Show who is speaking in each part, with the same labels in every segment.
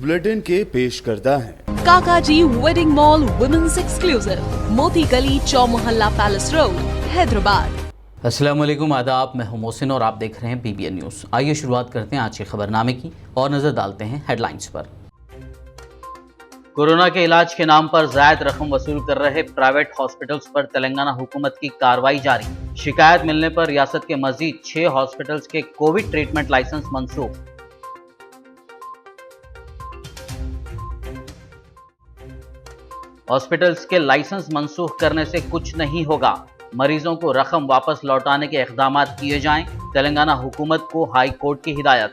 Speaker 1: Bulletin के पेश करता है
Speaker 2: काकाजी वेडिंग मॉल वुमेन्स एक्सक्लूसिव, मोती गली, चौमोहल्ला पैलेस रोड, हैदराबाद।
Speaker 3: अस्सलाम वालेकुम, आदाब। मैं हूं मोहसिन और आप देख रहे हैं BBN न्यूज़। आइए शुरुआत करते हैं आज के खबरनामे की और नजर डालते हैं हेडलाइंस पर। कोरोना के इलाज के नाम पर जायद रकम वसूल कर रहे प्राइवेट हॉस्पिटल्स पर तेलंगाना हुकूमत की कार्रवाई जारी। शिकायत मिलने पर रियासत के मजीद 6 हॉस्पिटल्स के कोविड ट्रीटमेंट लाइसेंस मंसूख। हॉस्पिटल्स के लाइसेंस मंसूख करने से कुछ नहीं होगा, मरीजों को रकम वापस लौटाने के इक़दाम किए जाएं। तेलंगाना हुकूमत को हाई कोर्ट की हिदायत।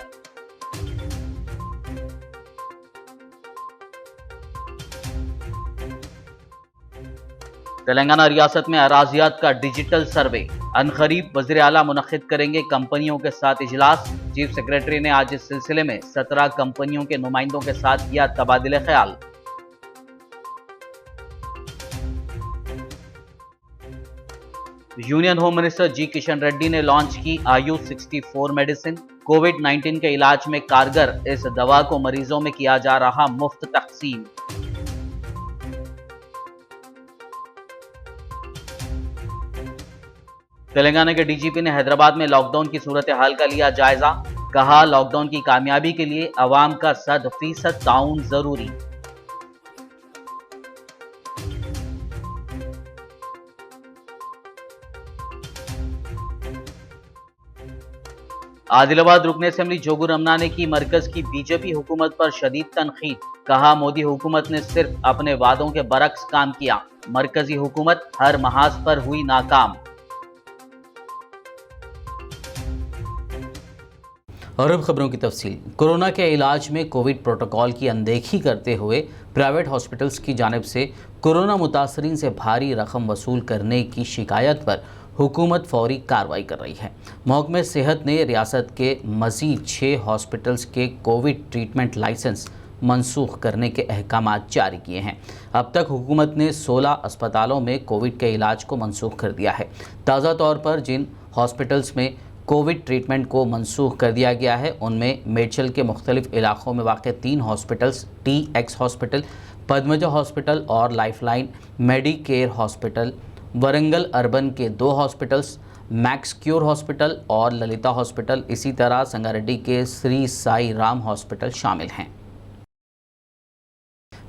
Speaker 3: तेलंगाना रियासत में अराजियात का डिजिटल सर्वे, अनकरीब वज़ीर आला मुनक्किद करेंगे कंपनियों के साथ इजलास। चीफ सेक्रेटरी ने आज इस सिलसिले में 17 कंपनियों के नुमाइंदों के साथ किया तबादिले ख्याल। Union home minister G Kishan Reddy ने लॉन्च की आयुष 64 मेडिसिन। कोविड-19 के इलाज में कारगर इस दवा को मरीजों में किया जा रहा मुफ्त तकसीम। तेलंगाना के डीजीपी ने हैदराबाद में लॉकडाउन की सूरत हाल का लिया जायजा। कहा, लॉकडाउन की कामयाबी के लिए अवाम का 100% ताउन जरूरी। आदिलाबाद रुकन असेंबली जोगू रमना ने की मरकज की बीजेपी हुकूमत पर शदीद तनकीद। कहा, मोदी हुकूमत ने सिर्फ अपने वादों के बरक्स काम किया, मरकजी हुकूमत हर महाज पर हुई नाकाम। और अब खबरों की तफसील। कोरोना के इलाज में कोविड प्रोटोकॉल की अनदेखी करते हुए प्राइवेट हॉस्पिटल्स की जानिब से कोरोना मुतासरीन से भारी रकम वसूल करने की शिकायत पर हुकूमत फौरी कार्रवाई कर रही है। महकमे सेहत ने रियासत के मज़ीद 6 हॉस्पिटल्स के कोविड ट्रीटमेंट लाइसेंस मनसूख करने के अहकाम जारी किए हैं। अब तक हुकूमत ने 16 अस्पतालों में कोविड के इलाज को मनसूख कर दिया है। ताज़ा तौर पर जिन हॉस्पिटल्स में कोविड ट्रीटमेंट को मनसूख कर दिया गया है उनमें मेडचल के मुख्तलिफ इलाक़ों में वाक़ 3 hospitals, TX hospital, Padmaja hospital और lifeline medicare hospital, Warangal urban के 2 हॉस्पिटल्स, मैक्स क्योर हॉस्पिटल और ललिता हॉस्पिटल, इसी तरह संगारेड्डी के श्री साई राम हॉस्पिटल शामिल हैं।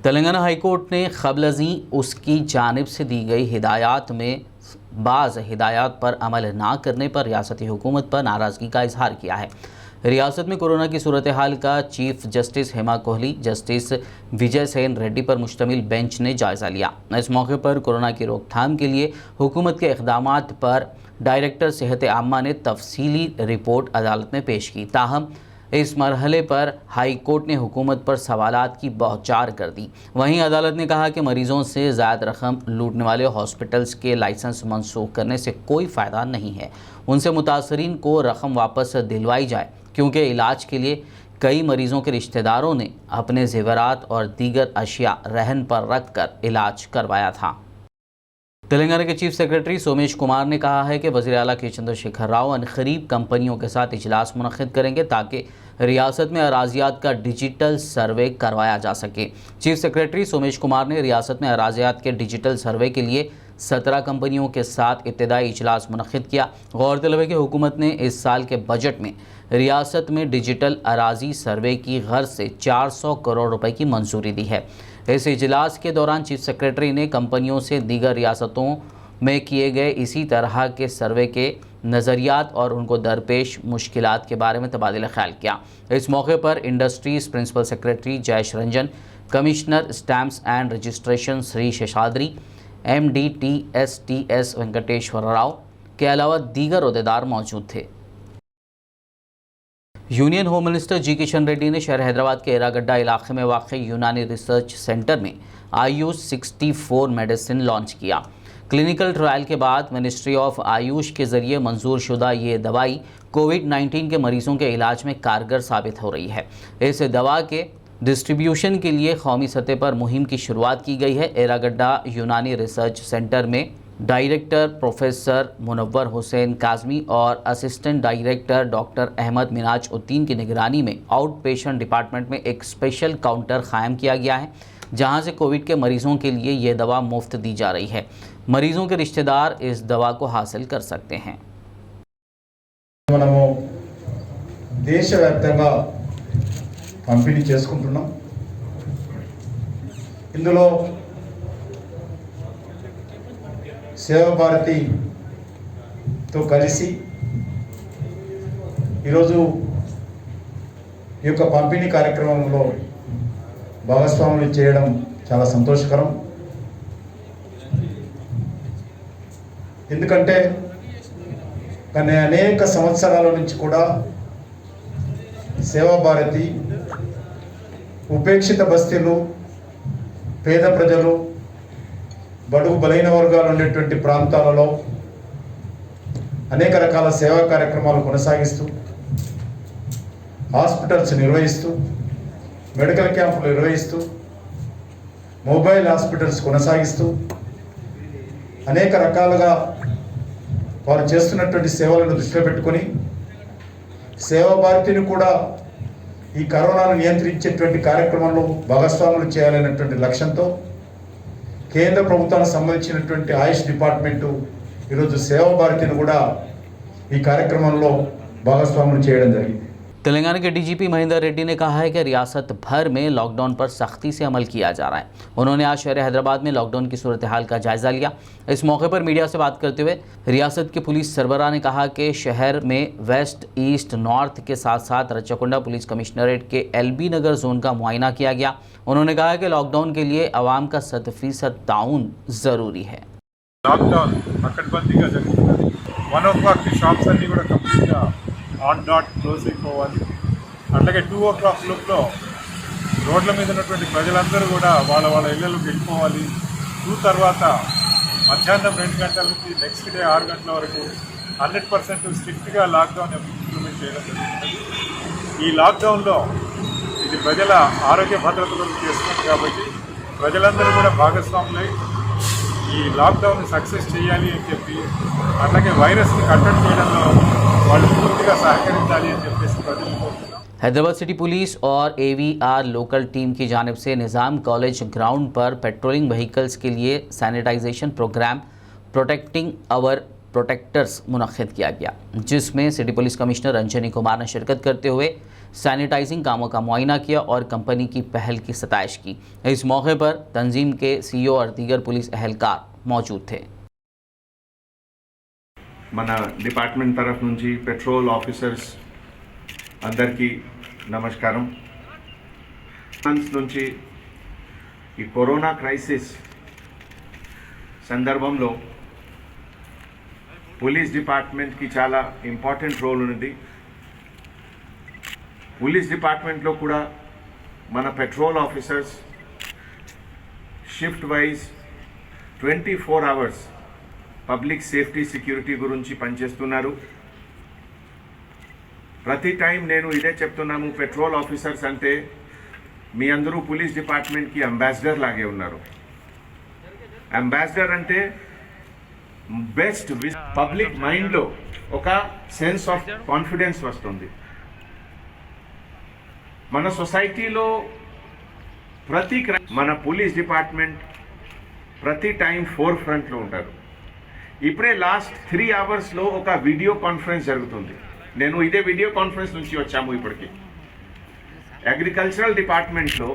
Speaker 3: तेलंगाना हाईकोर्ट ने क़ब्ल उसकी जानिब से दी गई हिदायत में बाज़ हिदायत पर अमल ना करने पर रियासती हुकूमत पर नाराज़गी का इजहार किया है। रियासत में कोरोना की सूरत हाल का chief justice Hema Kohli, justice Vijay Sen Reddy पर मुश्तमिल बेंच ने जायज़ा लिया। इस मौके पर कोरोना की रोकथाम के लिए हुकूमत के इक़दामात पर डायरेक्टर सेहत आम्मा ने तफसीली रिपोर्ट अदालत में पेश की। ताहम इस मरहले पर हाई कोर्ट ने हुकूमत पर सवालात की बौछार कर दी। वहीं अदालत ने कहा कि मरीजों से ज़्यादा रकम लूटने वाले हॉस्पिटल्स के लाइसेंस मनसूख करने से कोई फ़ायदा नहीं है। उनसे मुतासरीन को रकम वापस दिलवाई जाए, क्योंकि इलाज के लिए कई मरीजों के रिश्तेदारों ने अपने ज़ेवरात और दीगर अशिया रहन पर रख कर इलाज करवाया था। तेलंगाना के चीफ सेक्रेटरी सोमेश कुमार ने कहा है कि वज़ीर आला के चंद्रशेखर राव अनकरीब कंपनियों के साथ इजलास मुनक्किद करेंगे ताकि रियासत में अराजियात का डिजिटल सर्वे करवाया जा सके। चीफ सेक्रेटरी सोमेश कुमार ने रियासत में अराजियात के डिजिटल सर्वे के लिए 17 कंपनियों के साथ इब्तिदाई इजलास मुनक्किद किया। गौरतलब है कि हुकूमत ने इस साल के बजट में रियासत में डिजिटल अराजी सर्वे की गर्ज से 400 करोड़ रुपए की मंजूरी दी है। इस इजलास के दौरान चीफ सेक्रेटरी ने कंपनियों से दीगर रियासतों में किए गए इसी तरह के सर्वे के नज़रियात और उनको दरपेश मुश्किलात के बारे में तबादला ख्याल किया। इस मौके पर industries principal secretary Jayesh Ranjan, commissioner stamps and registration Shri Seshadri, MD TSTS Venkateswara Rao के अलावा दीगर ओहदेदार मौजूद थे। Union home minister G Kishan Reddy ने शहर हैदराबाद के एरागड्डा इलाके में वाक़ यूनानी रिसर्च सेंटर में आयुष 64 मेडिसिन लॉन्च किया। क्लिनिकल ट्रायल के बाद मिनिस्ट्री ऑफ आयुष के ज़रिए मंजूर शुदा ये दवाई कोविड-19 के मरीज़ों के इलाज में कारगर साबित हो रही है। इस दवा के डिस्ट्रीब्यूशन के लिए कौमी सतह पर मुहिम की शुरुआत की गई है। एरागड्डा यूनानी रिसर्च सेंटर में डायरेक्टर प्रोफेसर मुनव्वर हुसैन काज़मी और assistant director doctor Ahmed Minaj Uddin की निगरानी में आउट पेशेंट डिपार्टमेंट में एक स्पेशल काउंटर कायम किया गया है, जहां से कोविड के मरीजों के लिए ये दवा मुफ्त दी जा रही है। मरीजों के रिश्तेदार इस दवा को हासिल कर सकते हैं।
Speaker 4: మనము దేశవ్యాప్తంగా పంపిణీ చేసుకుంటున్నాం। ఇందులో సేవా భారతితో కలిసి ఈరోజు ఈ యొక్క పంపిణీ కార్యక్రమంలో భాగస్వాములు చేయడం చాలా సంతోషకరం। ఎందుకంటే కానీ అనేక సంవత్సరాల నుంచి కూడా సేవా భారతి ఉపేక్షిత బస్తీలు, పేద ప్రజలు, బడుగు బలైన వర్గాలు ఉండేటువంటి ప్రాంతాలలో అనేక రకాల సేవా కార్యక్రమాలు కొనసాగిస్తూ, హాస్పిటల్స్ నిర్వహిస్తూ, మెడికల్ క్యాంపులు నిర్వహిస్తూ, మొబైల్ హాస్పిటల్స్ కొనసాగిస్తూ అనేక రకాలుగా వారు చేస్తున్నటువంటి సేవలను దృష్టిలో పెట్టుకొని సేవా భారతిని కూడా ఈ కరోనాను నియంత్రించేటువంటి కార్యక్రమంలో భాగస్వాములు చేయాలనేటువంటి లక్ష్యంతో కేంద్ర ప్రభుత్వానికి సంబంధించినటువంటి ఆయుష్ డిపార్ట్మెంటు ఈరోజు సేవా భారతిని కూడా ఈ కార్యక్రమంలో భాగస్వాములు చేయడం జరిగింది।
Speaker 3: तेलंगाना के डीजीपी महेंद्र रेड्डी ने कहा है कि रियासत भर में लॉकडाउन पर सख्ती से अमल किया जा रहा है। उन्होंने आज शहर हैदराबाद में लॉकडाउन की सूरत हाल का जायजा लिया। इस मौके पर मीडिया से बात करते हुए रियासत के पुलिस सरबराह ने कहा कि शहर में वेस्ट, ईस्ट, नॉर्थ के साथ साथ रच्चाकुंडा पुलिस कमिश्नरेट के एलबी नगर जोन का मुआयना किया गया। उन्होंने कहा कि लॉकडाउन के लिए आवाम का 100% ताउन ज़रूरी है।
Speaker 5: లాక్డౌన్ పకడ్బందీగా జరుగుతుంది। 1 o'clock షాప్స్ అన్నీ కూడా కంప్లీట్గా ఆన్ డాట్ క్లోజ్ అయిపోవాలి। అట్లాగే 2 o'clock లోపల రోడ్ల మీద ఉన్నటువంటి ప్రజలందరూ కూడా వాళ్ళ వాళ్ళ ఇళ్లలోకి వెళ్ళిపోవాలి। 2 తర్వాత మధ్యాహ్నం 2 గంటల నుంచి నెక్స్ట్ డే 6 గంటల వరకు 100% స్ట్రిక్ట్గా లాక్డౌన్ ఇంప్లిమెంట్ చేయడం జరుగుతుంది। ఈ లాక్డౌన్లో ఇది ప్రజల ఆరోగ్య భద్రతలు చేస్తుంది కాబట్టి ప్రజలందరూ కూడా భాగస్వాములై ఈ లాక్డౌన్ సక్సెస్ చేయాలి అని చెప్పి, అట్లాగే వైరస్ని కట్టడి చేయడంలో వాళ్ళు పూర్తిగా సహకరించాలి అని చెప్పేసి ప్రజలు కోరుతున్నాం।
Speaker 3: हैदराबाद सिटी पुलिस और AVR लोकल टीम की जानिब से निज़ाम कॉलेज ग्राउंड पर पेट्रोलिंग व्हीकल्स के लिए sanitisation programme protecting our protectors मुनक्किद किया गया, जिसमें city police commissioner Ranjani Kumar ने शिरकत करते हुए सैनिटाइजिंग कामों का मुआयना किया और कंपनी की पहल की सताइश की। इस मौके पर तंजीम के CEO और दीगर पुलिस अहलकार मौजूद थे।
Speaker 6: మన డిపార్ట్మెంట్ తరఫు నుంచి పెట్రోల్ ఆఫీసర్స్ అందరికీ నమస్కారం। నుంచి ఈ కరోనా క్రైసిస్ సందర్భంలో పోలీస్ డిపార్ట్మెంట్కి చాలా ఇంపార్టెంట్ రోల్ ఉన్నది। పోలీస్ డిపార్ట్మెంట్లో కూడా మన petrol officers shift wise 24 hours public safety security గురించి పనిచేస్తున్నారు। ప్రతి టైం నేను ఇదే చెప్తున్నాము, పెట్రోల్ ఆఫీసర్స్ అంటే మీ అందరూ పోలీస్ డిపార్ట్మెంట్కి అంబాసిడర్ లాగే ఉన్నారు। అంబాసిడర్ అంటే బెస్ట్ పబ్లిక్ మైండ్లో ఒక సెన్స్ ఆఫ్ కాన్ఫిడెన్స్ వస్తుంది। మన సొసైటీలో మన పోలీస్ డిపార్ట్మెంట్ ప్రతి టైం ఫోర్ ఫ్రంట్లో ఉంటారు। ఇప్పుడే లాస్ట్ 3 hours ఒక వీడియో కాన్ఫరెన్స్ జరుగుతుంది। నేను ఇదే వీడియో కాన్ఫరెన్స్ నుంచి వచ్చాము। ఇప్పటికి అగ్రికల్చరల్ డిపార్ట్మెంట్లో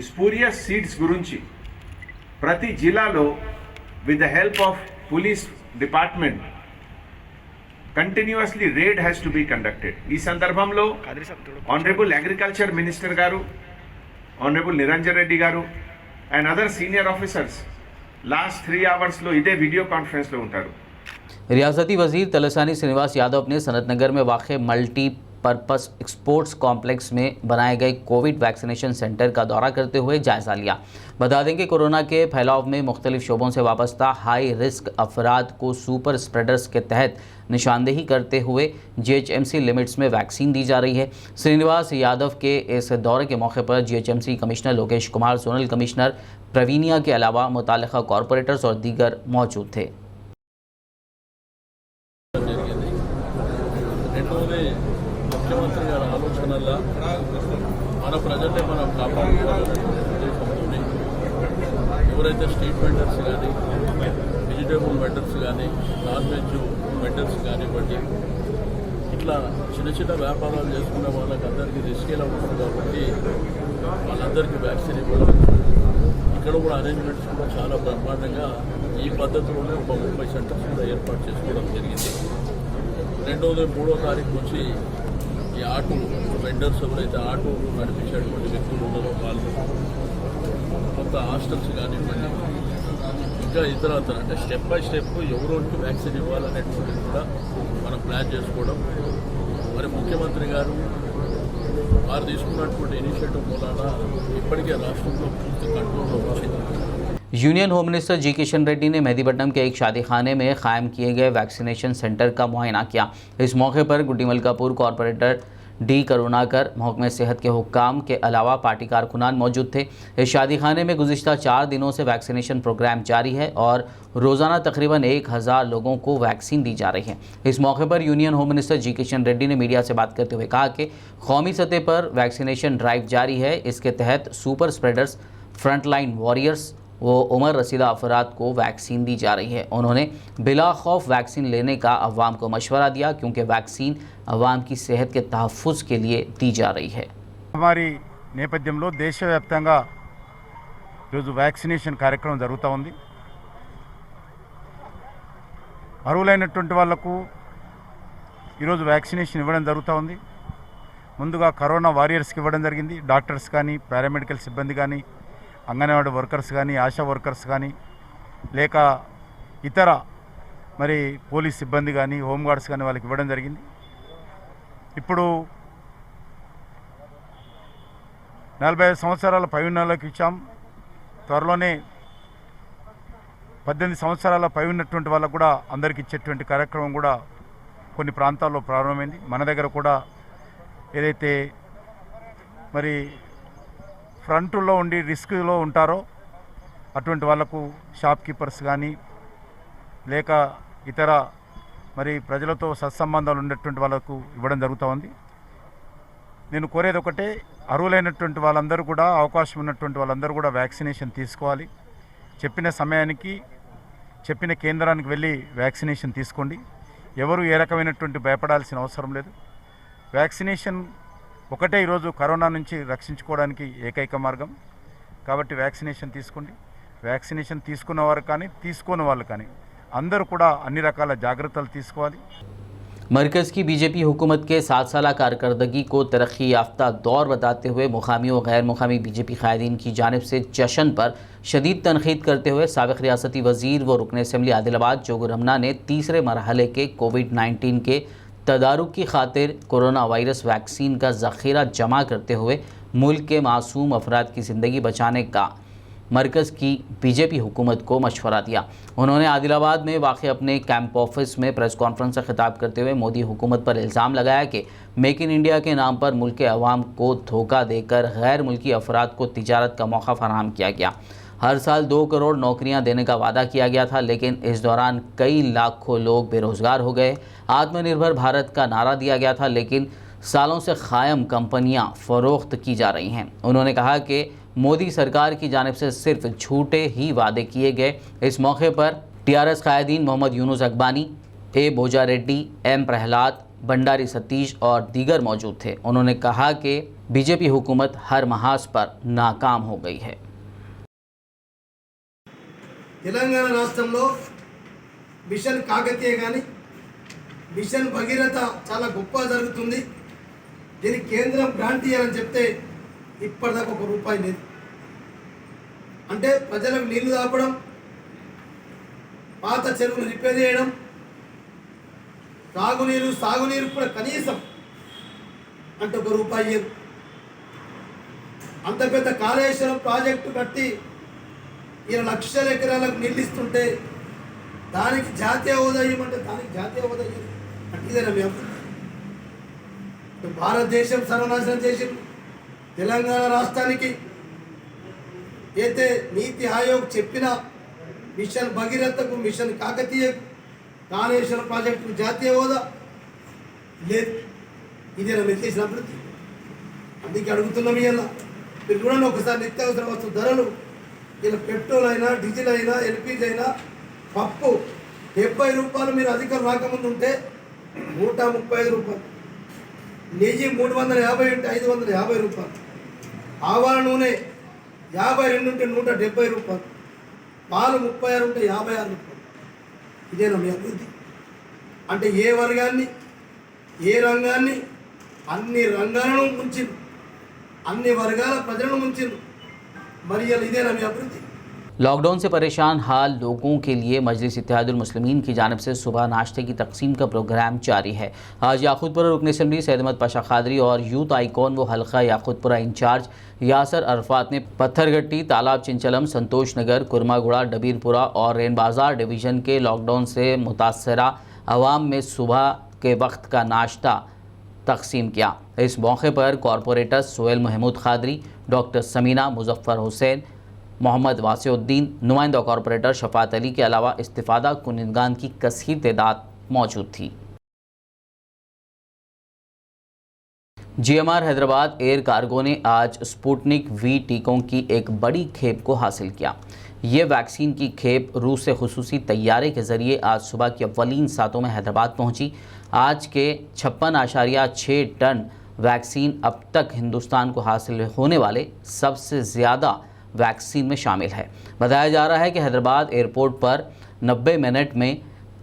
Speaker 6: స్పూరియస్ సీడ్స్ గురించి ప్రతి జిల్లాలో with the help of police department continuously raid has to be conducted. ఈ సందర్భంలో ఆనరబుల్ అగ్రికల్చర్ మినిస్టర్ గారు, ఆనరబుల్ నిరంజన్ రెడ్డి గారు and other senior officers last 3 hours इधे वीडियो कॉन्फ्रेंस ఉంటారు।
Speaker 3: रियासती वजीर तलसानी श्रीनिवास यादव ने सनतनगर में वाक़ मल्टीपर्पज़ स्पोर्ट्स कॉम्प्लेक्स में बनाए गए कोविड वैक्सीनेशन सेंटर का दौरा करते हुए जायज़ा लिया। बता दें कि कोरोना के फैलाव में मुख्तलिफ शोबों से वाबस्ता हाई रिस्क अफराद को सुपर स्प्रेडर्स के तहत निशानदेही करते हुए GHMC लिमिट्स में वैक्सीन दी जा रही है। श्रीनिवास यादव के इस दौरे के मौके पर GHMC commissioner Lokesh Kumar, zonal commissioner Praveenya के अलावा मुताल्लिक़ा कॉरपोरेटर्स और दीगर मौजूद थे।
Speaker 7: ఎవరైతే స్ట్రీట్ వెండర్స్ కానీ, వెజిటేబుల్ వెండర్స్ కానీ, నాన్ వెజ్ వెండర్స్ కానివ్వండి, ఇట్లా చిన్న చిన్న వ్యాపారాలు చేసుకునే వాళ్ళకందరికీ రిస్క్ ఎలా ఉంటుంది కాబట్టి వాళ్ళందరికీ వ్యాక్సిన్ ఇవ్వడం, ఇక్కడ కూడా అరేంజ్మెంట్స్ కూడా చాలా బ్రహ్మాండంగా ఈ పద్ధతిలోనే ఒక 30 సెంటర్స్ కూడా ఏర్పాటు చేసుకోవడం జరిగింది. 2వ, 3వ తారీఖు నుంచి ఈ ఆటో వెండర్స్ ఎవరైతే ఆటో నడిపించేటువంటి వ్యక్తులు ఉన్నారో వాళ్ళు, కొంత హాస్టల్స్ కానివ్వండి, ఇంకా ఇతరత్ర అంటే స్టెప్ బై స్టెప్ ఎవరికి వ్యాక్సిన్ ఇవ్వాలనేటువంటిది కూడా మనం ప్లాన్ చేసుకోవడం. మరి ముఖ్యమంత్రి గారు వారు తీసుకున్నటువంటి ఇనిషియేటివ్ మూలాన ఇప్పటికే రాష్ట్రంలో పూర్తి కంట్రోల్లో వచ్చింది.
Speaker 3: Union home minister G Kishan Reddy ने मेहदीपट्टनम के एक शादी खाने में कायम किए गए वैक्सीनेशन सेंटर का मुआयना किया। इस मौके पर गुड्डी मलकापुर कॉरपोरेटर डी करुणाकर, महकमे सेहत के हुक्काम के अलावा पार्टी कारकुनान मौजूद थे। इस शादी खाने में गुज़िश्ता 4 दिनों से वैक्सीनेशन प्रोग्राम जारी है और रोज़ाना तकरीबन 1000 लोगों को वैक्सीन दी जा रही है। इस मौके पर union home minister G Kishan Reddy ने मीडिया से बात करते हुए कहा कि कौमी सतह पर वैक्सीनेशन ड्राइव जारी है। इसके तहत सुपर स्प्रेडर्स, फ्रंटलाइन वॉरियर्स वो उम्र रसीदा अफराद को वैक्सीन दी जा रही है। उन्होंने बिला खौफ वैक्सीन लेने का अवाम को मशवरा दिया क्योंकि वैक्सीन अवाम की सेहत के तहफ़्फ़ुज़ के लिए दी जा रही है।
Speaker 4: हमारी నేపథ్యంలో దేశవ్యాప్తంగా ఈరోజు వ్యాక్సినేషన్ కార్యక్రమం జరుగుతూ ఉంది. అర్హులైనటువంటి వాళ్లకు ఈరోజు వ్యాక్సినేషన్ ఇవ్వడం జరుగుతూ ఉంది. ముందుగా కరోనా వారియర్స్కి ఇవ్వడం జరిగింది. డాక్టర్స్ కానీ, పారామెడికల్ సిబ్బంది కానీ, అంగన్వాడీ వర్కర్స్ కానీ, ఆశా వర్కర్స్ కానీ, లేక ఇతర మరి పోలీస్ సిబ్బంది కానీ, హోంగార్డ్స్ కానీ వాళ్ళకి ఇవ్వడం జరిగింది. ఇప్పుడు 45 సంవత్సరాల పైన వాళ్ళకి ఇచ్చాం. త్వరలోనే 18 సంవత్సరాల పై ఉన్నటువంటి వాళ్ళకు కూడా అందరికి ఇచ్చేటువంటి కార్యక్రమం కూడా కొన్ని ప్రాంతాల్లో ప్రారంభమైంది. మన దగ్గర కూడా ఏదైతే మరి ఫ్రంట్లో ఉండి రిస్క్లో ఉంటారో అటువంటి వాళ్లకు షాప్ కీపర్స్ కానీ, లేక ఇతర మరి ప్రజలతో సత్సంబంధాలు ఉన్నటువంటి వాళ్ళకు ఇవ్వడం జరుగుతూ ఉంది. నేను కోరేది ఒకటే, అర్హులైనటువంటి వాళ్ళందరూ కూడా, అవకాశం ఉన్నటువంటి వాళ్ళందరూ కూడా వ్యాక్సినేషన్ తీసుకోవాలి. చెప్పిన సమయానికి చెప్పిన కేంద్రానికి వెళ్ళి వ్యాక్సినేషన్ తీసుకోండి. ఎవరు ఏ రకమైనటువంటి భయపడాల్సిన అవసరం లేదు. వ్యాక్సినేషన్ ఒకటే ఈరోజు కరోనా నుంచి రక్షించుకోవడానికి ఏకైక మార్గం. కాబట్టి వ్యాక్సినేషన్ తీసుకోండి. వ్యాక్సినేషన్ తీసుకున్నవారు కానీ, తీసుకోని వాళ్ళు కానీ అందరూ కూడా అన్ని రకాల జాగ్రత్తలు తీసుకోవాలి.
Speaker 3: मरकज़ की बीजेपी हुकूमत के 7 साल कारकर्दगी को तरक्की याफ्ता दौर बताते हुए मुकामी और गैर मुकामी बीजेपी कायदीन की जानिब से जश्न पर शदीद तनकीद करते हुए साबिक़ रियासती वज़ीर व रुकन असम्बली आदिलाबाद जोगुर रमना ने तीसरे मरहले के कोविड-19 के तदारुक की खातिर कोरोना वायरस वैक्सीन का ज़ख़ीरा जमा करते हुए मुल्क के मासूम अफराद की ज़िंदगी बचाने का मरकज़ की बीजेपी हुकूमत को मशवरा दिया। उन्होंने आदिलाबाद में वाक़ अपने कैंप ऑफिस में प्रेस कॉन्फ्रेंस से खिताब करते हुए मोदी हुकूमत पर इल्ज़ाम लगाया कि मेक इन इंडिया के नाम पर मुल्क के अवाम को धोखा देकर गैर मुल्की अफराद को तिजारत का मौका फराहम किया गया। हर साल 2 करोड़ नौकरियां देने का वादा किया गया था, लेकिन इस दौरान कई लाखों लोग बेरोज़गार हो गए। आत्मनिर्भर भारत का नारा दिया गया था, लेकिन सालों से कायम कंपनियां फ़रोख्त की जा रही हैं। उन्होंने कहा कि मोदी सरकार की जानिब से सिर्फ झूठे ही वादे किए गए। इस मौके पर TRS कायदीन मोहम्मद यूनुस अकबानी, ए बोजा रेड्डी, M प्रहलाद, भंडारी सतीश और दीगर मौजूद थे। उन्होंने कहा कि बीजेपी हुकूमत हर महाज पर नाकाम हो गई है।
Speaker 8: తెలంగాణ రాష్ట్రంలో మిషన్ కాకతీయ కానీ మిషన్ భగీరథ చాలా గొప్పగా జరుగుతుంది. దీనికి కేంద్రం గ్రాంట్ ఇవ్వాలని చెప్తే ఇప్పటిదాకా ₹1 లేదు. అంటే ప్రజలకు నీళ్లు తాపడం, పాత చెరువులు రిపేర్ చేయడం, తాగునీరు సాగునీరు కూడా కనీసం అంటే ₹1 ఇయ్యరు. అంత పెద్ద కాళేశ్వరం ప్రాజెక్టు కట్టి 20 లక్షల ఎకరాలకు నీళ్ళు ఇస్తుంటే దానికి జాతీయ హోదా ఇవ్వమంటే దానికి జాతీయ హోదా ఇవ్వదు. అంటే ఇదేనా మేము భారతదేశం సర్వనాశనం చేసి తెలంగాణ రాష్ట్రానికి అయితే నీతి ఆయోగ్ చెప్పిన మిషన్ భగీరథకు, మిషన్ కాకతీయకు, కాళేశ్వరం ప్రాజెక్టుకు జాతీయ హోదా లేదు. ఇదేనా మీరు చేసిన అభివృద్ధి? అందుకే అడుగుతున్నాం. ఇవాళ మీరు చూడండి ఒకసారి నిత్యావసర వస్తు ధరలు ఇలా పెట్రోల్ అయినా డీజిల్ అయినా ఎల్పిజి అయినా పప్పు 70 రూపాయలు మీరు అధికారం రాకముందు ఉంటే 135 రూపాయలు, నెయ్యి 350 ఉంటే 550 రూపాయలు, ఆవాల నూనె 52 ఉంటే 170 రూపాయలు, పాలు 36 ఉంటే 56 రూపాయలు. ఇదేనా మీ అభివృద్ధి? అంటే ఏ వర్గాన్ని ఏ రంగాన్ని అన్ని రంగాలను ముంచింది, అన్ని వర్గాల ప్రజలను ముంచింది. మరి ఇదేనా మీ అభివృద్ధి?
Speaker 3: लॉकडाउन से परेशान हाल लोगों के लिए मजलिस इत्तेहादुल मुस्लिमीन की जानिब से सुबह नाश्ते की तकसीम का प्रोग्राम जारी है। आज याकूतपुरा रुकन असम्बली सैयद अहमद पाशा खादरी और यूथ आइकॉन व हल्का याकूतपुरा इंचार्ज यासर अरफात ने पत्थरगट्टी, तालाब चिंचलम, संतोष नगर, कुरमागुड़ा, डबीरपुरा और रेन बाज़ार डिवीज़न के लॉकडाउन से मुतासरा अवाम में सुबह के वक्त का नाश्ता तकसीम किया। इस मौके पर कॉरपोरेटर सोहेल महमूद खादरी, डॉक्टर समीना, मुजफ्फर हुसैन, मोहम्मद वासिउद्दीन, नुमाइंदा कॉरपोरेटर शफात अली के अलावा इस्तिफादा कुनिंदगान की कसीर तादाद मौजूद थी। GMR हैदराबाद एयर कार्गो ने आज स्पुतनिक वी टीकों की एक बड़ी खेप को हासिल किया। ये वैक्सीन की खेप रूस से खुसूसी तैयारे के ज़रिए आज सुबह की अव्वलीन सातों में हैदराबाद पहुंची। आज के 56.6 टन वैक्सीन अब तक हिंदुस्तान को हासिल होने वाले सबसे ज़्यादा वैक्सीन में शामिल है। बताया जा रहा है कि हैदराबाद एयरपोर्ट पर 90 मिनट में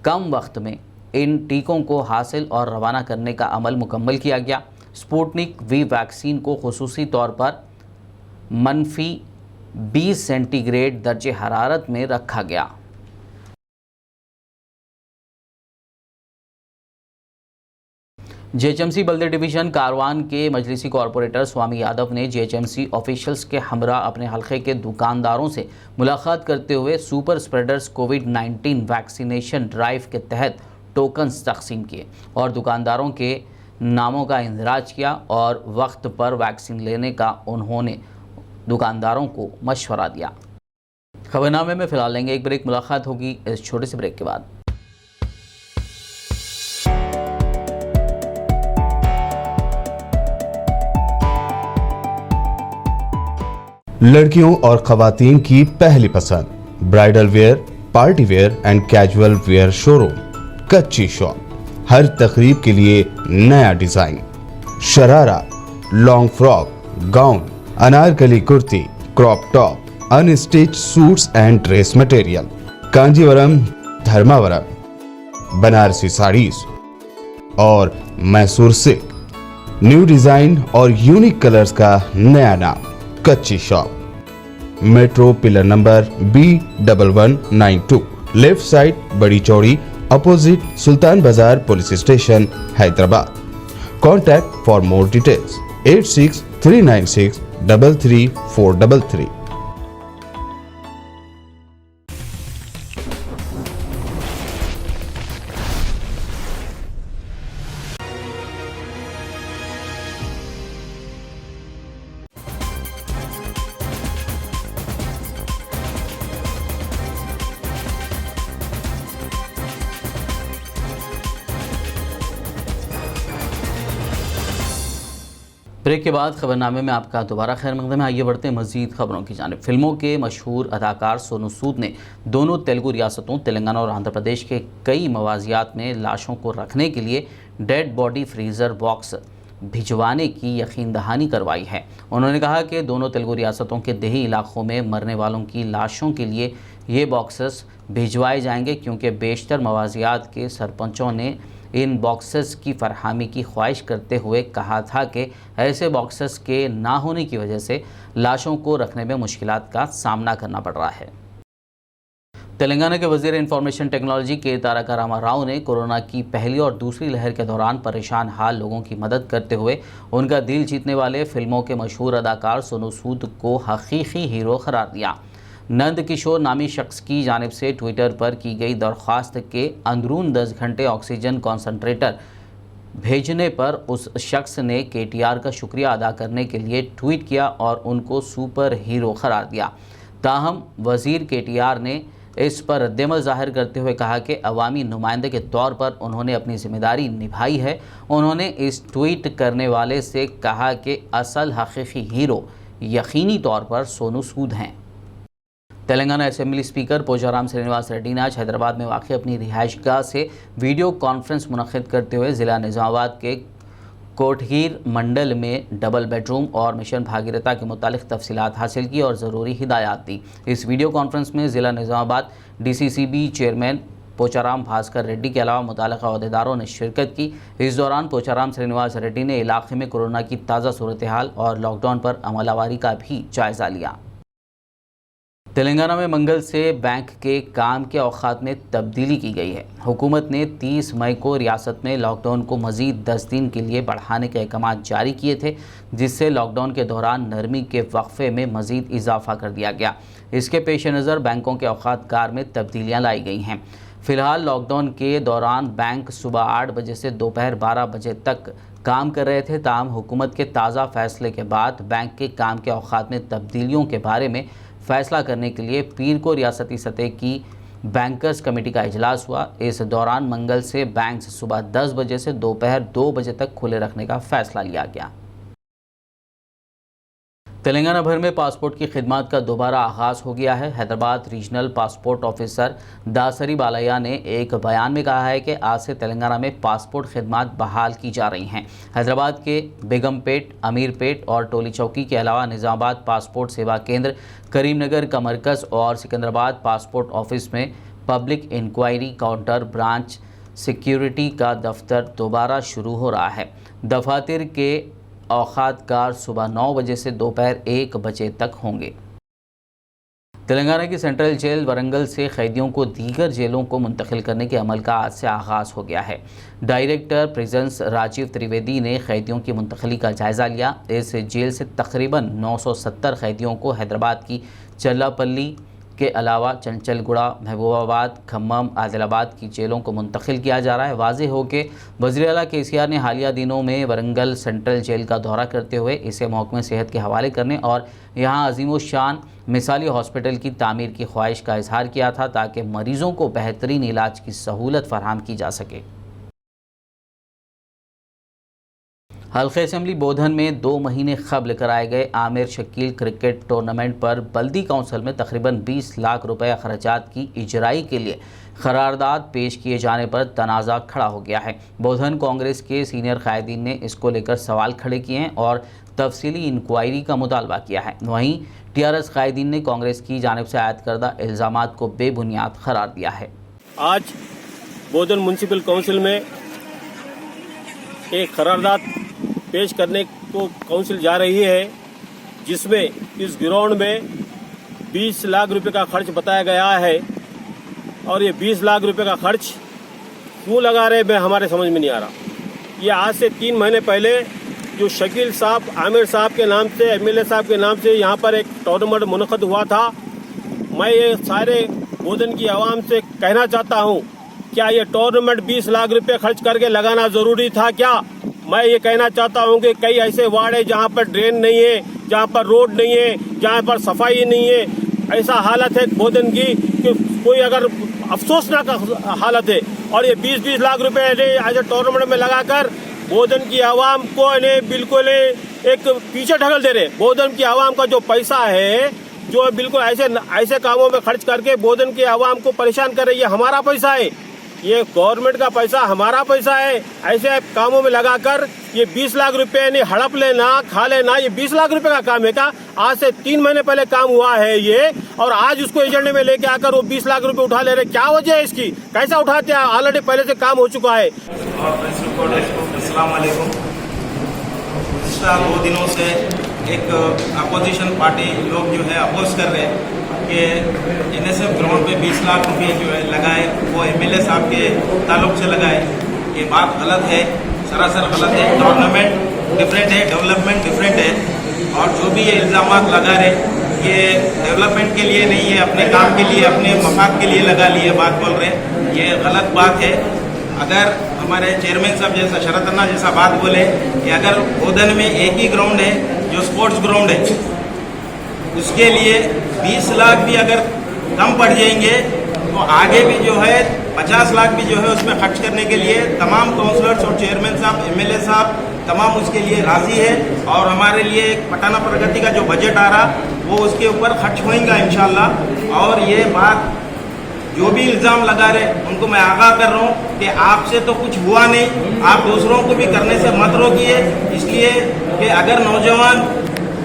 Speaker 3: कम वक्त में इन टीकों को हासिल और रवाना करने का अमल मुकम्मल किया गया। स्पुतनिक वी वैक्सीन को खुसूसी तौर पर -20 सेंटीग्रेड दर्जे हरारत में रखा गया। JHMC बल्दे डिवीज़न कारवान के मजलिसी कॉरपोरेटर स्वामी यादव ने JHMC ऑफिशियल्स के हमरा अपने हल्के के दुकानदारों से मुलाकात करते हुए सुपर स्प्रेडर्स कोविड-19 वैक्सीनेशन ड्राइव के तहत टोकन्स तकसीम किए और दुकानदारों के नामों का इंदराज किया और वक्त पर वैक्सीन लेने का उन्होंने दुकानदारों को मशवरा दिया। खबरनामे में फ़िलहाल लेंगे एक ब्रेक। मुलाकात होगी इस छोटे से ब्रेक के बाद।
Speaker 1: लड़कियों और खवातीन की पहली पसंद, bridal wear, party wear and casual wear showroom, Kachchi shop. हर तकरीब के लिए नया design, sharara, long frock, gown, Anarkali kurti, crop top, unstitch suits and dress material, Kanjeevaram, Dharmavaram, Banarasi sarees और मैसूर सिल्क। न्यू डिजाइन और यूनिक कलर्स का नया नाम, Kachchi shop. Metro pillar number B1192, left side, Badi Chowdi, opposite Sultan Bazaar police station, Hyderabad. Contact for more details 86 396 33433।
Speaker 3: Break के बाद खबरनामे में आपका दोबारा खैर मकदम है। आइए बढ़ते हैं मज़ीद खबरों की जानिब। फिल्मों के मशहूर अदाकार सोनू सूद ने दोनों तेलुगु रियासतों तेलंगाना और आंध्र प्रदेश के कई मवाजियात में लाशों को रखने के लिए डेड बॉडी फ्रीज़र बॉक्स भिजवाने की यकीन दहानी करवाई है। उन्होंने कहा कि दोनों तेलुगु रियासतों के देही इलाकों में मरने वालों की लाशों के लिए ये बॉक्सेस भिजवाए जाएंगे, क्योंकि बेशतर मवाजियात के सरपंचों ने इन बॉक्सेस की फरहमी की ख्वाहिश करते हुए कहा था कि ऐसे बॉक्सेस के ना होने की वजह से लाशों को रखने में मुश्किलात का सामना करना पड़ रहा है। तेलंगाना के वज़ीर इंफॉर्मेशन टेक्नोलॉजी के तारक रामा राव ने कोरोना की पहली और दूसरी लहर के दौरान परेशान हाल लोगों की मदद करते हुए उनका दिल जीतने वाले फिल्मों के मशहूर अदाकार सोनू सूद को हकीकी हीरो करार दिया। नंद किशोर नामी शख्स की जानिब से ट्विटर पर की गई दरख्वास्त के अंदरून 10 घंटे ऑक्सीजन कॉन्सनट्रेटर भेजने पर उस शख्स ने KTR का शुक्रिया अदा करने के लिए ट्वीट किया और उनको सुपर हीरो करार दिया। ताहम वज़ीर KTR ने इस पर रद्दअमल ज़ाहिर करते हुए कहा कि अवामी नुमाइंदे के तौर पर उन्होंने अपनी जिम्मेदारी निभाई है। उन्होंने इस ट्वीट करने वाले से कहा कि असल हकीकी हीरो यकीनी तौर पर सोनू सूद हैं। तेलंगाना असेंबली स्पीकर पोचाराम श्रीनिवास रेड्डी ने आज हैदराबाद में वाक़ अपनी रिहाइशगाह से वीडियो कॉन्फ्रेंस मुनक़्क़िद करते हुए ज़िला निज़ामाबाद के कोटहीर मंडल में डबल बेडरूम और मिशन भागीरथा के मुतालिक तफसीलात हासिल की और ज़रूरी हिदायत दी। इस वीडियो कॉन्फ्रेंस में ज़िला निज़ामाबाद DCCB चेयरमैन पोचाराम भास्कर रेड्डी के अलावा मुताल्लिक़ा अहदेदारों ने शिरकत की। इस दौरान पोचाराम श्रीनिवास रेड्डी ने इलाके में कोरोना की ताज़ा सूरत हाल और लॉकडाउन पर अमलावरी का भी जायज़ा लिया। तेलंगाना में मंगल से बैंक के काम के औकात में तब्दीली की गई है। हुकूमत ने 30 मई को रियासत में लॉकडाउन को मज़ीद 10 दिन के लिए बढ़ाने के अहकाम जारी किए थे, जिससे लॉकडाउन के दौरान नरमी के वक्फे में मज़ीद इजाफा कर दिया गया। इसके पेश नज़र बैंकों के औकात में तब्दीलियाँ लाई गई हैं। फ़िलहाल लॉकडाउन के दौरान बैंक सुबह 8 बजे से दोपहर 12 बजे तक काम कर रहे थे। ताहम हुकूमत के ताज़ा फ़ैसले के बाद बैंक के काम के औकात में तब्दीलियों के बारे में फ़ैसला करने के लिए पीर को रियासती सतह की बैंकर्स कमेटी का इजलास हुआ। इस दौरान मंगल से बैंक सुबह 10 बजे से दोपहर 2 बजे तक खुले रखने का फ़ैसला लिया गया। तेलंगाना भर में पासपोर्ट की खिदमत का दोबारा आगाज़ हो गया है। Hyderabad regional passport officer Dasari Balayya ने एक बयान में कहा है कि आज से तेलंगाना में पासपोर्ट खिदमत बहाल की जा रही हैं। हैदराबाद के बेगमपेट, अमीरपेट और टोली चौकी के अलावा निज़ामाबाद पासपोर्ट सेवा केंद्र, करीमनगर का मरकज़ और सिकंदराबाद पासपोर्ट ऑफिस में public inquiry counter, branch security का दफ्तर दोबारा शुरू हो रहा है। दफातर के औकात सुबह 9 बजे से दोपहर 1 बजे तक होंगे। तेलंगाना की सेंट्रल जेल वरंगल से कैदियों को दीगर जेलों को मुंतकिल करने के अमल का आज से आगाज़ हो गया है। डायरेक्टर प्रिजन्स राजीव त्रिवेदी ने कैदियों की मुंतकिली का जायज़ा लिया। इस जेल से तकरीबन 970 कैदियों को हैदराबाद की चल्लापल्ली के अलावा चंचलगुड़ा, महबूबाबाद, खम्मम, आदिलाबाद की जेलों को मुंतकिल किया जा रहा है। वाज़ेह हो कि वज़ीर आला KCR ने हालिया दिनों में वरंगल सेंट्रल जेल का दौरा करते हुए इसे महकमे सेहत के हवाले करने और यहाँ अजीम शान मिसाली हॉस्पिटल की तामीर की ख्वाहिश का इजहार किया था, ताकि मरीज़ों को बेहतरीन इलाज की सहूलत फराहम की जा सके। हल्के असेंबली बोधन में 2 महीने कबल कराए गए आमिर शकील क्रिकेट टूर्नामेंट पर बल्दी काउंसिल में तकरीबन 20 लाख रुपए खर्चात की इजराई के लिए करारदाद पेश किए जाने पर तनाज़ा खड़ा हो गया है। बोधन कांग्रेस के सीनियर कायदीन ने इसको लेकर सवाल खड़े किए हैं और तफसीली इंक्वायरी का मुतालबा किया है। वहीं TRS कायदीन ने कांग्रेस की जानिब से आयद करदा इल्ज़ामात को बेबुनियाद करार दिया है।
Speaker 9: आज बोधन म्यूनसिपल काउंसिल में एक करारदाद पेश करने को काउंसिल जा रही है, जिसमें इस ग्राउंड में 20 लाख रुपए का खर्च बताया गया है और ये 20 लाख रुपए का खर्च क्यों लगा रहे हैं हमारे समझ में नहीं आ रहा। ये आज से 3 महीने पहले जो शकील साहब, आमिर साहब के नाम से, MLA साहब के नाम से यहाँ पर एक टूर्नामेंट मुनक़्क़िद हुआ था। मैं ये सारे बोधन की आवाम से कहना चाहता हूँ, क्या ये टूर्नामेंट 20 लाख रुपए खर्च करके लगाना ज़रूरी था क्या? मैं ये कहना चाहता हूँ कि कई ऐसे वार्ड है जहाँ पर ड्रेन नहीं है, जहाँ पर रोड नहीं है, जहाँ पर सफाई नहीं है। ऐसा हालत है बोधन की कि कोई अगर अफसोसनाक हालत है। और ये 20-20 लाख रुपए ऐसे टूर्नामेंट में लगाकर बोधन की आवाम को बिल्कुल एक पीछे ढकल दे रहे। बोधन की आवाम का जो पैसा है, जो बिल्कुल ऐसे कामों में खर्च करके बोधन की आवाम को परेशान कर रही है। हमारा पैसा है, ये गवर्नमेंट का पैसा, हमारा पैसा है। ऐसे कामों में लगाकर ये 20 लाख रुपए नहीं हड़प लेना, खा लेना, ये 20 लाख रुपए का काम है क्या? आज से 3 महीने पहले काम हुआ है ये, और आज उसको एजेंडे में लेके आकर वो 20 लाख रुपए उठा ले रहे। क्या वजह है इसकी? कैसा उठाते हैं? ऑलरेडी पहले से काम हो चुका है।
Speaker 10: अस्सलाम वालेकुम। पिछले 2 दिनों से एक अपोजिशन पार्टी लोग जो है अपोज कर रहे हैं कि NSF ग्राउंड पे 20 लाख रुपये जो है लगाए, वो MLA साहब के ताल्लुक से लगाए। ये बात गलत है, सरासर गलत है। टूर्नामेंट डिफरेंट है, डेवलपमेंट डिफरेंट है। और जो भी ये इल्ज़ामात लगा रहे, ये डेवलपमेंट के लिए नहीं है, अपने काम के लिए, अपने मफाद के लिए लगा लिए बात बोल रहे, ये गलत बात है। अगर हमारे चेयरमैन साहब जैसा, शरत अन्ना जैसा बात बोले कि अगर बोधन में एक ही ग्राउंड है जो स्पोर्ट्स ग्राउंड है, उसके लिए 20 लाख भी अगर कम पड़ जाएंगे तो आगे भी जो है 50 लाख भी जो है उसमें खर्च करने के लिए तमाम काउंसलर्स और चेयरमैन साहब, MLA साहब तमाम उसके लिए राज़ी है और हमारे लिए एक पटाना प्रगति का जो बजट आ रहा वो उसके ऊपर खर्च होएगा इंशाल्लाह। और ये बात जो भी इल्ज़ाम लगा रहे उनको मैं आगाह कर रहा हूँ कि आपसे तो कुछ हुआ नहीं, आप दूसरों को भी करने से मत रोकिए, इसलिए कि अगर नौजवान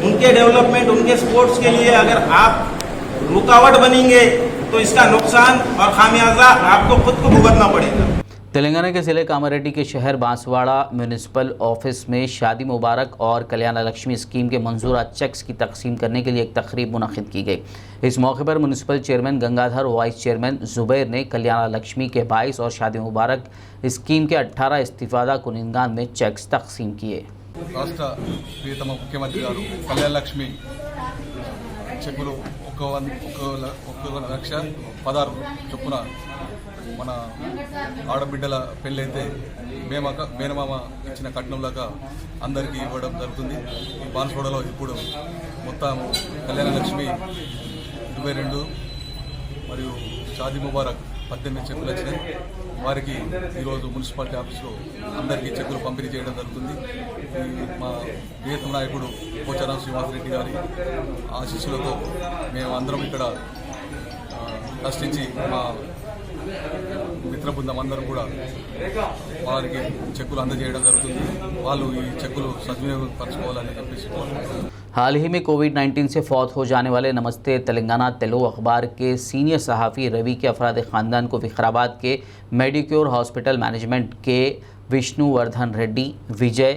Speaker 10: उनके डेवलपमेंट उनके स्पोर्ट्स के लिए अगर आप रुकावट बनेंगे तो इसका नुकसान और खामियाजा आपको खुद को भुगतना पड़ेगा।
Speaker 3: तेलंगाना के जिले कामारेड्डी के शहर बांसवाड़ा म्यूनिसिपल ऑफिस में शादी मुबारक और कल्याण लक्ष्मी स्कीम के मंजूरा चेक्स की तकसीम करने के लिए एक तकरीब मुनक़िद की गई। इस मौके पर municipal chairman Gangadhar, vice chairman Zubair ने कल्याण लक्ष्मी के 22 और शादी मुबारक स्कीम के 18 इस्तिफादा कुनिंदान में चेक्स तकसीम किए।
Speaker 11: రాష్ట్ర ప్రియతమ ముఖ్యమంత్రి గారు కళ్యాణ లక్ష్మి చెక్కులు ఒక్క లక్ష 16 చొప్పున మన ఆడబిడ్డల పెళ్ళైతే మేనమామ ఇచ్చిన కట్నంలాగా అందరికీ ఇవ్వడం జరుగుతుంది। ఈ బాన్స్వాడలో ఇప్పుడు మొత్తం కళ్యాణ లక్ష్మి 22 మరియు షాదీ ముబారక్ 18 చెక్కులు వచ్చినాయి। వారికి ఈరోజు మున్సిపాలిటీ ఆఫీస్లో అందరికీ చెక్కులు పంపిణీ చేయడం జరుగుతుంది। మా ప్రియతమ నాయకుడు పోచారం శ్రీనివాసరెడ్డి గారి ఆశీస్సులతో మేము అందరం ఇక్కడ కష్టించి మా మిత్ర బృందం అందరం కూడా వారికి చెక్కులు అందజేయడం జరుగుతుంది। వాళ్ళు ఈ చెక్కులు సద్వినియోగపరచుకోవాలని చెప్పేసి కోరుకుంటున్నాను।
Speaker 3: हाल ही में कोविड-19 से फौत हो जाने वाले नमस्ते तेलंगाना तेलुगु अखबार के सीनियर सहाफ़ी रवि के अफराद ख़ानदान को विखराबाद के मेडिक्योर हॉस्पिटल मैनेजमेंट के विष्णुवर्धन रेड्डी, विजय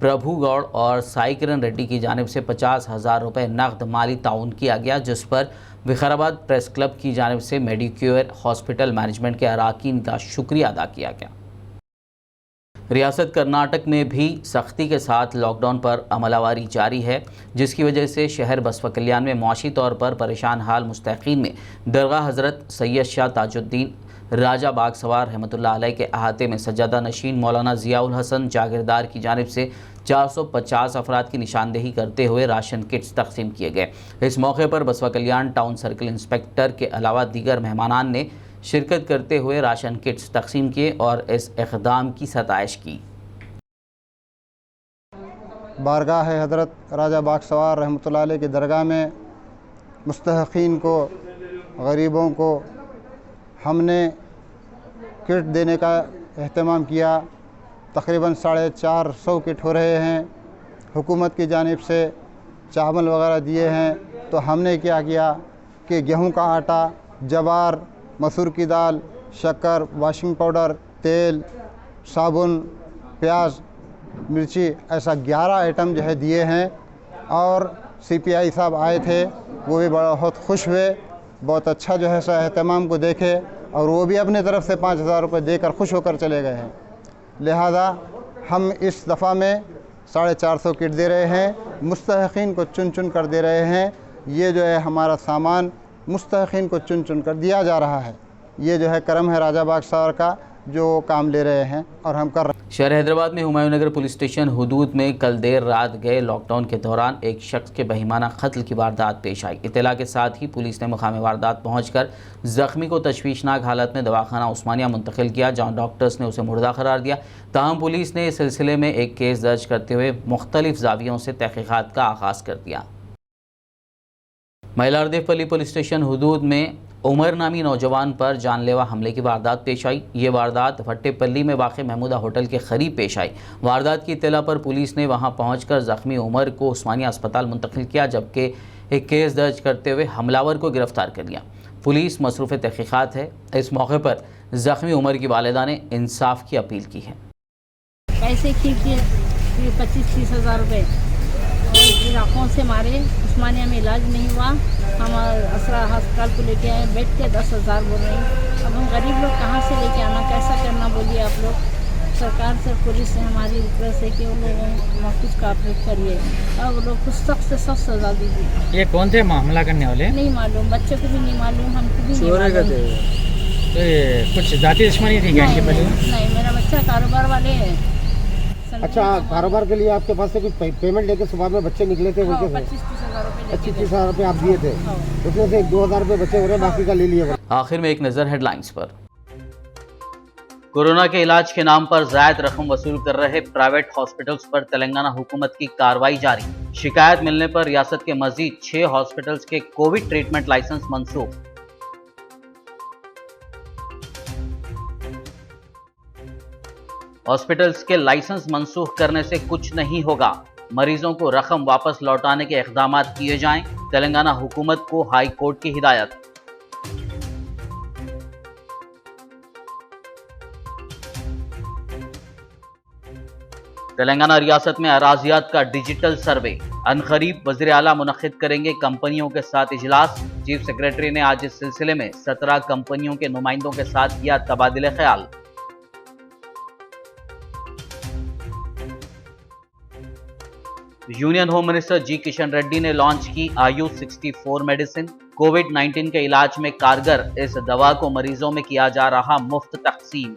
Speaker 3: प्रभु गौड़ और साई किरण रेड्डी की जानिब से 50,000 रुपये नकद माली ताउन किया गया, जिस पर विखराबाद प्रेस क्लब की जानिब से मेडिक्योर हॉस्पिटल मैनेजमेंट के अराकीन का शुक्रिया अदा किया गया। रियासत कर्नाटक में भी सख्ती के साथ लॉकडाउन पर अमलावरी जारी है, जिसकी वजह से शहर बसवा कल्याण में मुआशी तौर पर परेशान हाल मुस्तकीन में दरगाह हज़रत सैयद शाह ताजुद्दीन राजा बाग सवार रहमतुल्लाह अलैह के अहाते में सज्जादा नशीन मौलाना ज़ियाउल हसन जागीरदार की जानिब से 450 अफराद की निशानदेही करते हुए राशन किट्स तकसीम किए गए। इस मौके पर बसवा कल्याण टाउन सर्कल इंस्पेक्टर के अलावा दीगर मेहमानान ने शिरकत करते हुए राशन किट्स तकसीम किए और इस इक़दाम की सताइश की।
Speaker 12: बारगाह हज़रत राजा बाग सवार रहमतुल्लाह अलैह की दरगाह में मुस्तहक़ीन को, गरीबों को हमने किट देने का अहतमाम किया। तकरीबन 450 किट हो रहे हैं। हुकूमत की जानिब से चावल वगैरह दिए हैं, तो हमने क्या किया कि गेहूं का आटा, जवार, मसूर की दाल, शक्कर, वॉशिंग पाउडर, तेल, साबुन, प्याज, मिर्ची, ऐसा 11 आइटम जो है दिए हैं। और CPI साहब आए थे, वो भी बहुत खुश हुए, बहुत अच्छा जो है एहतमाम को देखे और वो भी अपने तरफ से 5,000 रुपये देकर खुश होकर चले गए हैं। लिहाजा हम इस दफ़ा में 450 किट दे रहे हैं, मुस्तहक़ीन को चुन चुन कर दे रहे हैं। ये जो है हमारा सामान मुस्तहक़ीन को चुन चुन कर दिया जा रहा है। ये जो है करम है राजा बाग सवार का, जो काम ले रहे हैं और हम कर रहे हैं।
Speaker 3: शहर हैदराबाद में हुमायूं नगर पुलिस स्टेशन हुदूद में कल देर रात गए लॉकडाउन के दौरान एक शख्स के बहिमाना कत्ल की वारदात पेश आई। इत्तला के साथ ही पुलिस ने मुकाम वारदात पहुंचकर ज़ख्मी को तशवीशनाक हालत में दवाखाना उस्मानिया मुंतकिल किया, जहां डॉक्टर्स ने उसे मुर्दा करार दिया। ताहम पुलिस ने इस सिलसिले में एक केस दर्ज करते हुए मुख्तलिफ ज़ावियों से तहक़ीक़ात का आगाज़ कर दिया। महिला देवपल्ली पुलिस स्टेशन हुदूद में उमर नामी नौजवान पर जानलेवा हमले की वारदात पेश आई। ये वारदात भट्टेपल्ली में वाक़ महमूदा होटल के करीब पेश आई। वारदात की इत्तला पर पुलिस ने वहां पहुंचकर ज़ख्मी उमर को उस्मानिया अस्पताल मुंतकिल किया, जबकि एक केस दर्ज करते हुए हमलावर को गिरफ्तार कर लिया। पुलिस मसरूफ़ तहक़ीक़ात है। इस मौके पर ज़ख्मी उमर की वालिदा ने इंसाफ की अपील की है।
Speaker 13: पैसे खींचे 25-30 हज़ार रुपये और फिर आँखों से मारे, उस्मानिया में इलाज नहीं हुआ। हम असरा अस्पताल को लेके आए, बेड के 10,000 बोल रहे हैं। अब हम गरीब लोग कहाँ से लेके आना, कैसा करना, बोलिए आप लोग। सरकार से, पुलिस से हमारी रिक्वेस्ट है कि उन लोगों को कुछ कापरेट करिए और वो लोग कुछ सख्त से सख्त सजा दीजिए।
Speaker 14: ये कौन थे हमला करने वाले?
Speaker 13: नहीं मालूम, बच्चे को भी नहीं मालूम, हमको भी नहीं मालूम।
Speaker 14: तो कुछ जाति दुश्मनी थी क्या इनके पहले?
Speaker 13: नहीं, मेरा बच्चा कारोबार वाले है।
Speaker 15: अच्छा, कारोबार के लिए आपके पास से कुछ पेमेंट लेके सुबह में बच्चे निकले थे?
Speaker 13: 25-30 हज़ार रुपये
Speaker 15: 25-30 रुपये आप दिए थे, उसमें से 2,000 रुपये बचे हो रहे, बाकी का ले लिए।
Speaker 3: आखिर में एक नज़र हेडलाइंस पर। कोरोना के इलाज के नाम पर जायद रकम वसूल कर रहे प्राइवेट हॉस्पिटल्स पर तेलंगाना हुकूमत की कार्रवाई जारी। शिकायत मिलने पर रियासत के मजीद 6 हॉस्पिटल्स के कोविड ट्रीटमेंट लाइसेंस मंसूख। हॉस्पिटल्स के लाइसेंस मंसूख करने से कुछ नहीं होगा, मरीजों को रकम वापस लौटाने के इक़दाम किए जाएं। तेलंगाना हुकूमत को हाई कोर्ट की हिदायत। तेलंगाना रियासत में अराजियात का डिजिटल सर्वे। अनकरीब वज़ीर आला मुनक्किद करेंगे कंपनियों के साथ इजलास। चीफ सेक्रेटरी ने आज इस सिलसिले में 17 कंपनियों के नुमाइंदों के साथ किया तबादिले ख्याल। Union home minister G Kishan Reddy ने लॉन्च की आयुष 64 मेडिसिन। कोविड-19 के इलाज में कारगर इस दवा को मरीजों में किया जा रहा मुफ्त तकसीम।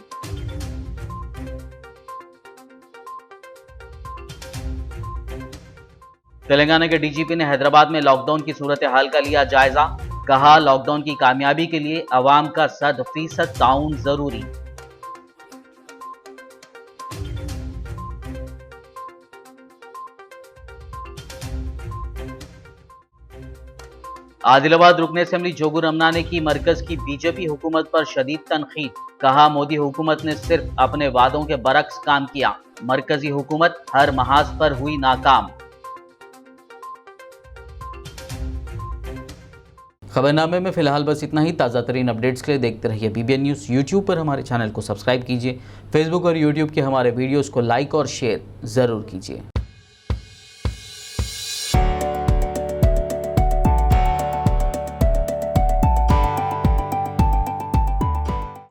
Speaker 3: तेलंगाना के डीजीपी ने हैदराबाद में लॉकडाउन की सूरत हाल का लिया जायजा। कहा, लॉकडाउन की कामयाबी के लिए अवाम का 100% ताउन जरूरी। आदिलाबाद रुकन असेंबली जोगू रमना ने की मरकज की बीजेपी हुकूमत पर शदीद तनकीद। कहा, मोदी हुकूमत ने सिर्फ अपने वादों के बरक्स काम किया, मरकजी हुकूमत हर महाज पर हुई नाकाम। खबरनामे में फिलहाल बस इतना ही। ताज़ा तरीन अपडेट्स के लिए देखते रहिए BBN न्यूज़। यूट्यूब पर हमारे चैनल को सब्सक्राइब कीजिए। फेसबुक और यूट्यूब के हमारे वीडियोज़ को लाइक और शेयर ज़रूर कीजिए।